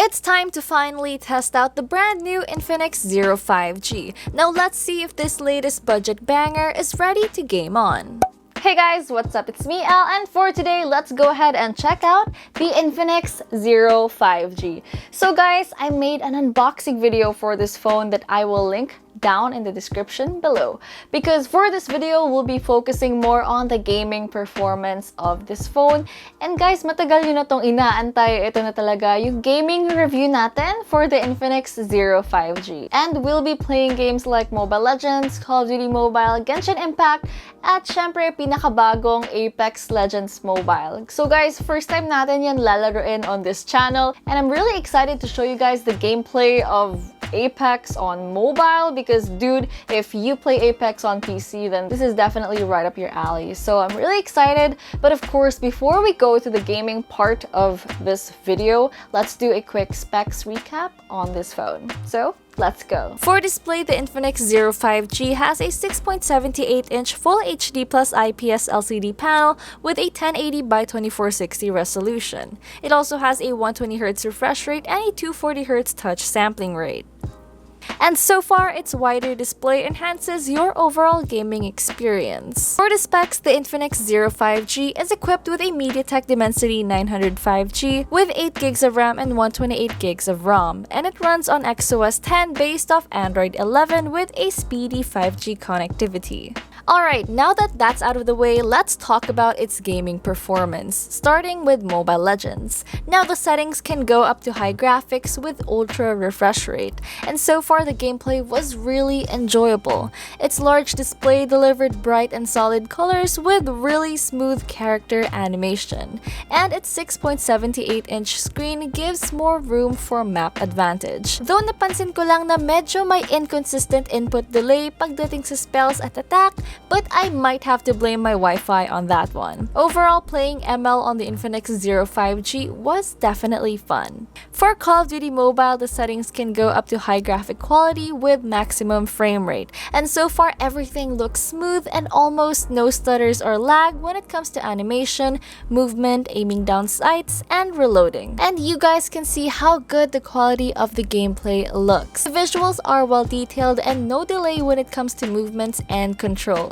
It's time to finally test out the brand new Infinix Zero 5G. Now let's see if this latest budget banger is ready to game on. Hey guys, what's up? It's me, Elle, and for today, let's go ahead and check out the Infinix Zero 5G. So guys, I made an unboxing video for this phone that I will link down in the description below, because for this video we'll be focusing more on the gaming performance of this phone. And guys, matagal nyo na tong inaantay. Ito na talaga yung gaming review natin for the Infinix Zero 5G, and we'll be playing games like Mobile Legends, CoD Mobile, Genshin Impact, at syempre pinakabagong Apex Legends Mobile. So guys, first time natin yan lalaroin on this channel, and I'm really excited to show you guys the gameplay of Apex on mobile, because dude, if you play Apex on PC, then this is definitely right up your alley. So I'm really excited. But of course, before we go to the gaming part of this video, let's do a quick specs recap on this phone. So let's go. For display, the Infinix Zero 5G has a 6.78-inch Full HD Plus IPS LCD panel with a 1080 by 2460 resolution. It also has a 120Hz refresh rate and a 240Hz touch sampling rate. And so far, its wider display enhances your overall gaming experience. For the specs, the Infinix Zero 5G is equipped with a MediaTek Dimensity 900 5G with 8GB of RAM and 128GB of ROM, and it runs on XOS 10 based off Android 11 with a speedy 5G connectivity. Alright, now that that's out of the way, let's talk about its gaming performance, starting with Mobile Legends. Now the settings can go up to high graphics with ultra refresh rate, and so far the gameplay was really enjoyable. Its large display delivered bright and solid colors with really smooth character animation, and its 6.78-inch screen gives more room for map advantage. Though napansin ko lang na medyo may inconsistent input delay pagdating sa spells at attack, but I might have to blame my Wi-Fi on that one. Overall, playing ML on the Infinix Zero 5G was definitely fun. For Call of Duty Mobile, the settings can go up to high graphic quality with maximum frame rate, and so far everything looks smooth and almost no stutters or lag when it comes to animation, movement, aiming down sights, and reloading. And you guys can see how good the quality of the gameplay looks. The visuals are well detailed and no delay when it comes to movements and controls.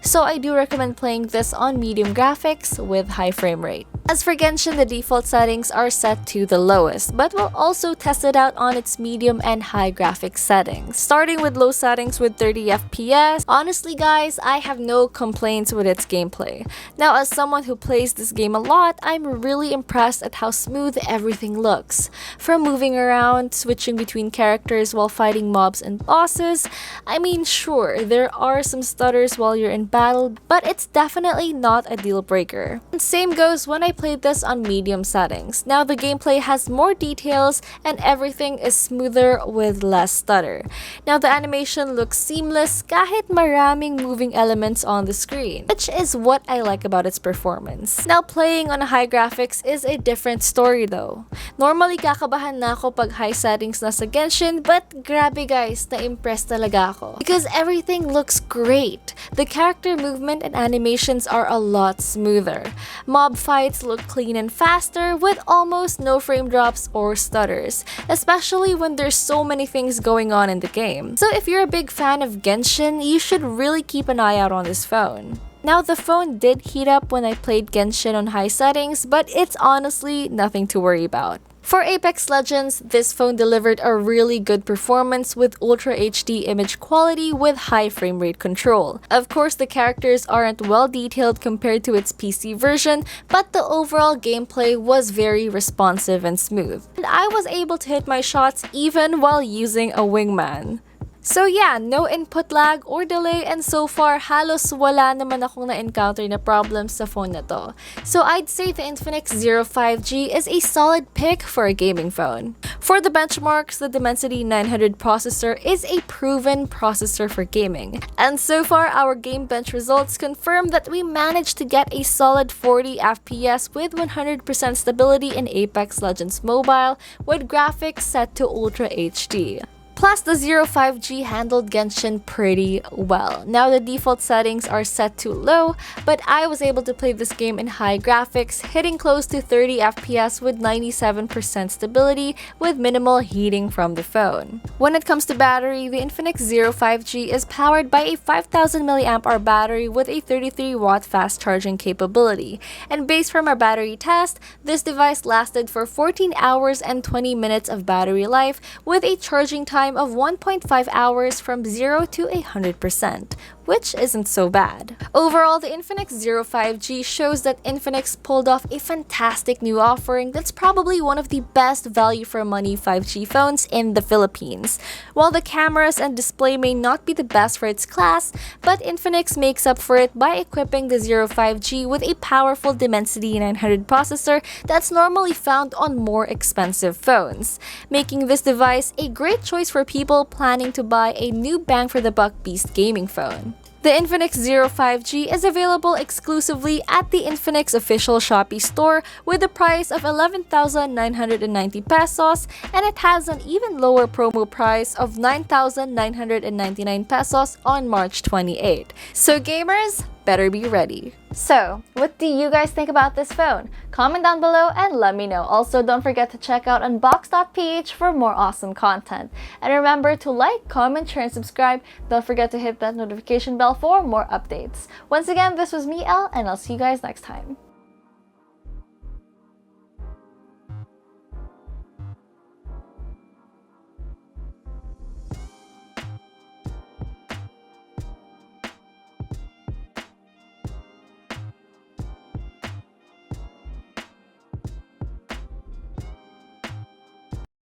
So I do recommend playing this on medium graphics with high frame rate. As for Genshin, the default settings are set to the lowest, but we'll also test it out on its medium and high graphics settings. Starting with low settings with 30 FPS, honestly guys, I have no complaints with its gameplay. Now, as someone who plays this game a lot, I'm really impressed at how smooth everything looks. From moving around, switching between characters while fighting mobs and bosses, I mean sure, there are some stutters while you're in battle, but it's definitely not a deal breaker. And same goes when I played this on medium settings. Now the gameplay has more details and everything is smoother with less stutter. Now the animation looks seamless kahit maraming moving elements on the screen, which is what I like about its performance. Now playing on high graphics is a different story though. Normally kakabahan na ako pag high settings na sa Genshin, but grabe guys, na-impress talaga ako. Because everything looks great. The character movement and animations are a lot smoother. Mob fights look clean and faster with almost no frame drops or stutters, especially when there's so many things going on in the game. So if you're a big fan of Genshin, you should really keep an eye out on this phone. Now the phone did heat up when I played Genshin on high settings, but it's honestly nothing to worry about. For Apex Legends, this phone delivered a really good performance with Ultra HD image quality with high frame rate control. Of course, the characters aren't well detailed compared to its PC version, but the overall gameplay was very responsive and smooth. And I was able to hit my shots even while using a wingman. So yeah, no input lag or delay, and so far halos wala naman akong na-encounter na problems sa phone na to. So I'd say the Infinix Zero 5G is a solid pick for a gaming phone. For the benchmarks, the Dimensity 900 processor is a proven processor for gaming. And so far, our game bench results confirm that we managed to get a solid 40 FPS with 100% stability in Apex Legends Mobile with graphics set to Ultra HD. Plus, the Zero 5G handled Genshin pretty well. Now the default settings are set to low, but I was able to play this game in high graphics, hitting close to 30 FPS with 97% stability with minimal heating from the phone. When it comes to battery, the Infinix Zero 5G is powered by a 5000 mAh battery with a 33-watt fast charging capability. And based from our battery test, this device lasted for 14 hours and 20 minutes of battery life with a charging time of 1.5 hours from 0 to 100%, which isn't so bad. Overall, the Infinix Zero 5G shows that Infinix pulled off a fantastic new offering that's probably one of the best value for money 5G phones in the Philippines. While the cameras and display may not be the best for its class, but Infinix makes up for it by equipping the Zero 5G with a powerful Dimensity 900 processor that's normally found on more expensive phones, making this device a great choice for people planning to buy a new bang-for-the-buck beast gaming phone. The Infinix Zero 5G is available exclusively at the Infinix official Shopee store with a price of 11,990 pesos, and it has an even lower promo price of 9,999 pesos on March 28. So gamers, better be ready. So, what do you guys think about this phone? Comment down below and let me know. Also, don't forget to check out Unbox PH for more awesome content. And remember to like, comment, share, and subscribe. Don't forget to hit that notification bell for more updates. Once again, this was me, Elle, and I'll see you guys next time.